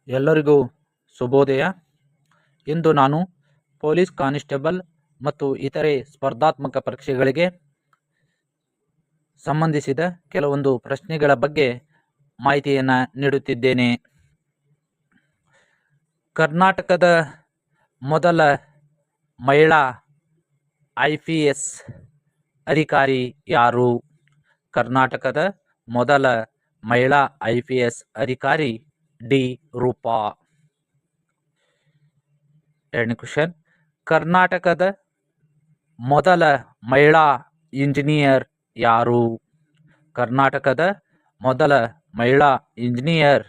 ಎಲ್ಲರಿಗೂ ಶುಭೋದಯ. ಇಂದು ನಾನು ಪೊಲೀಸ್ ಕಾನಿಸ್ಟೇಬಲ್ ಮತ್ತು ಇತರೆ ಸ್ಪರ್ಧಾತ್ಮಕ ಪರೀಕ್ಷೆಗಳಿಗೆ ಸಂಬಂಧಿಸಿದ ಕೆಲವೊಂದು ಪ್ರಶ್ನೆಗಳ ಬಗ್ಗೆ ಮಾಹಿತಿಯನ್ನು ನೀಡುತ್ತಿದ್ದೇನೆ. ಕರ್ನಾಟಕದ ಮೊದಲ ಮಹಿಳಾ IPS ಅಧಿಕಾರಿ ಯಾರು? ಕರ್ನಾಟಕದ ಮೊದಲ ಮಹಿಳಾ IPS ಅಧಿಕಾರಿ ಡಿ ರೂಪಾ. ಎರಡನೇ ಕ್ವೆಶ್ಚನ್, ಕರ್ನಾಟಕದ ಮೊದಲ ಮಹಿಳಾ ಇಂಜಿನಿಯರ್ ಯಾರು? ಕರ್ನಾಟಕದ ಮೊದಲ ಮಹಿಳಾ ಇಂಜಿನಿಯರ್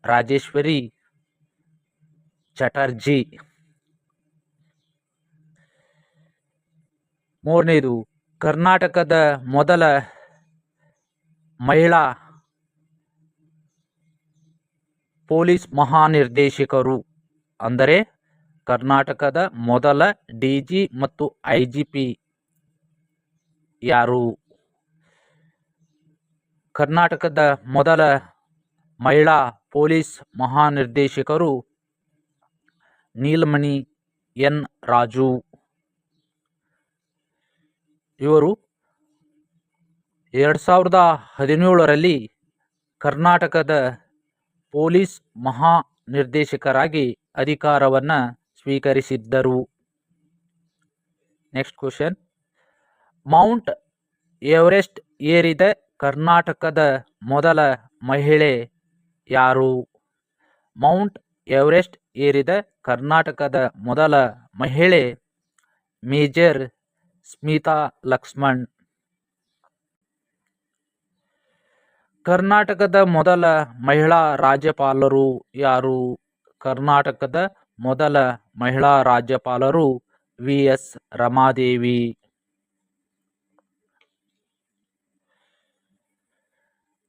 ರಾಜೇಶ್ವರಿ ಚಟರ್ಜಿ. ಮೂರನೇದು, ಕರ್ನಾಟಕದ ಮೊದಲ ಮಹಿಳಾ ಪೊಲೀಸ್ ಮಹಾನಿರ್ದೇಶಕರು ಅಂದರೆ ಕರ್ನಾಟಕದ ಮೊದಲ DG ಮತ್ತು IGP ಯಾರು? ಕರ್ನಾಟಕದ ಮೊದಲ ಮಹಿಳಾ ಪೊಲೀಸ್ ಮಹಾನಿರ್ದೇಶಕರು ನೀಲಮಣಿ N. ರಾಜು. ಇವರು 2017ರಲ್ಲಿ ಕರ್ನಾಟಕದ ಪೊಲೀಸ್ ಮಹಾನಿರ್ದೇಶಕರಾಗಿ ಅಧಿಕಾರವನ್ನು ಸ್ವೀಕರಿಸಿದ್ದರು. ನೆಕ್ಸ್ಟ್ ಕ್ವೆಶ್ಚನ್, ಮೌಂಟ್ ಎವರೆಸ್ಟ್ ಏರಿದ ಕರ್ನಾಟಕದ ಮೊದಲ ಮಹಿಳೆ ಯಾರು? ಮೌಂಟ್ ಎವರೆಸ್ಟ್ ಏರಿದ ಕರ್ನಾಟಕದ ಮೊದಲ ಮಹಿಳೆ ಮೇಜರ್ ಸ್ಮಿತಾ ಲಕ್ಷ್ಮಣ್. ಕರ್ನಾಟಕದ ಮೊದಲ ಮಹಿಳಾ ರಾಜ್ಯಪಾಲರು ಯಾರು? ಕರ್ನಾಟಕದ ಮೊದಲ ಮಹಿಳಾ ರಾಜ್ಯಪಾಲರು VS ರಮಾದೇವಿ.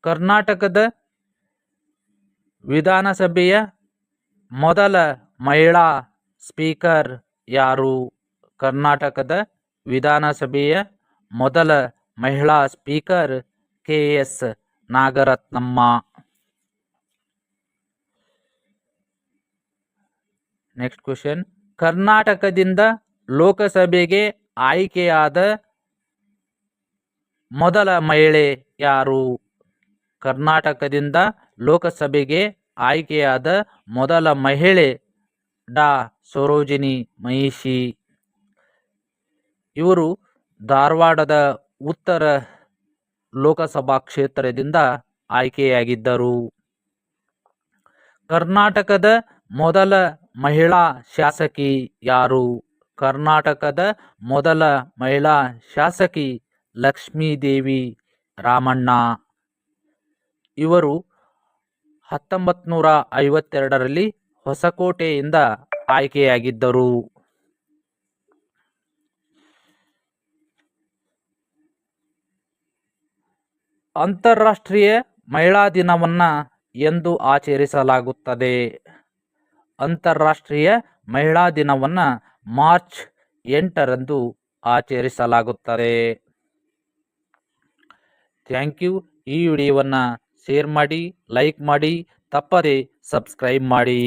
ಕರ್ನಾಟಕದ ವಿಧಾನಸಭೆಯ ಮೊದಲ ಮಹಿಳಾ ಸ್ಪೀಕರ್ ಯಾರು? ಕರ್ನಾಟಕದ ವಿಧಾನಸಭೆಯ ಮೊದಲ ಮಹಿಳಾ speaker KS Nagarathnamma. Next question, ಕರ್ನಾಟಕದಿಂದ ಲೋಕಸಭೆಗೆ ಆಯ್ಕೆಯಾದ ಮೊದಲ ಮಹಿಳೆ ಯಾರು? ಕರ್ನಾಟಕದಿಂದ ಲೋಕಸಭೆಗೆ ಆಯ್ಕೆಯಾದ ಮೊದಲ ಮಹಿಳೆ ಡಾ ಸರೋಜಿನಿ ಮಹಿಷಿ. ಇವರು ಧಾರವಾಡದ ಉತ್ತರ ಲೋಕಸಭಾ ಕ್ಷೇತ್ರದಿಂದ ಆಯ್ಕೆಯಾಗಿದ್ದರು. ಕರ್ನಾಟಕದ ಮೊದಲ ಮಹಿಳಾ ಶಾಸಕಿ ಯಾರು? ಕರ್ನಾಟಕದ ಮೊದಲ ಮಹಿಳಾ ಶಾಸಕಿ ಲಕ್ಷ್ಮೀದೇವಿ ರಾಮಣ್ಣ. ಇವರು 1952ರಲ್ಲಿ ಹೊಸಕೋಟೆಯಿಂದ ಆಯ್ಕೆಯಾಗಿದ್ದರು. ಅಂತಾರಾಷ್ಟ್ರೀಯ ಮಹಿಳಾ ದಿನವನ್ನು ಎಂದು ಆಚರಿಸಲಾಗುತ್ತದೆ? ಅಂತಾರಾಷ್ಟ್ರೀಯ ಮಹಿಳಾ ದಿನವನ್ನು ಮಾರ್ಚ್ 8ರಂದು ಆಚರಿಸಲಾಗುತ್ತದೆ. Thank you. ಈ ವಿಡಿಯೋವನ್ನು ಶೇರ್ ಮಾಡಿ, ಲೈಕ್ ಮಾಡಿ, ತಪ್ಪದೆ ಸಬ್ಸ್ಕ್ರೈಬ್ ಮಾಡಿ.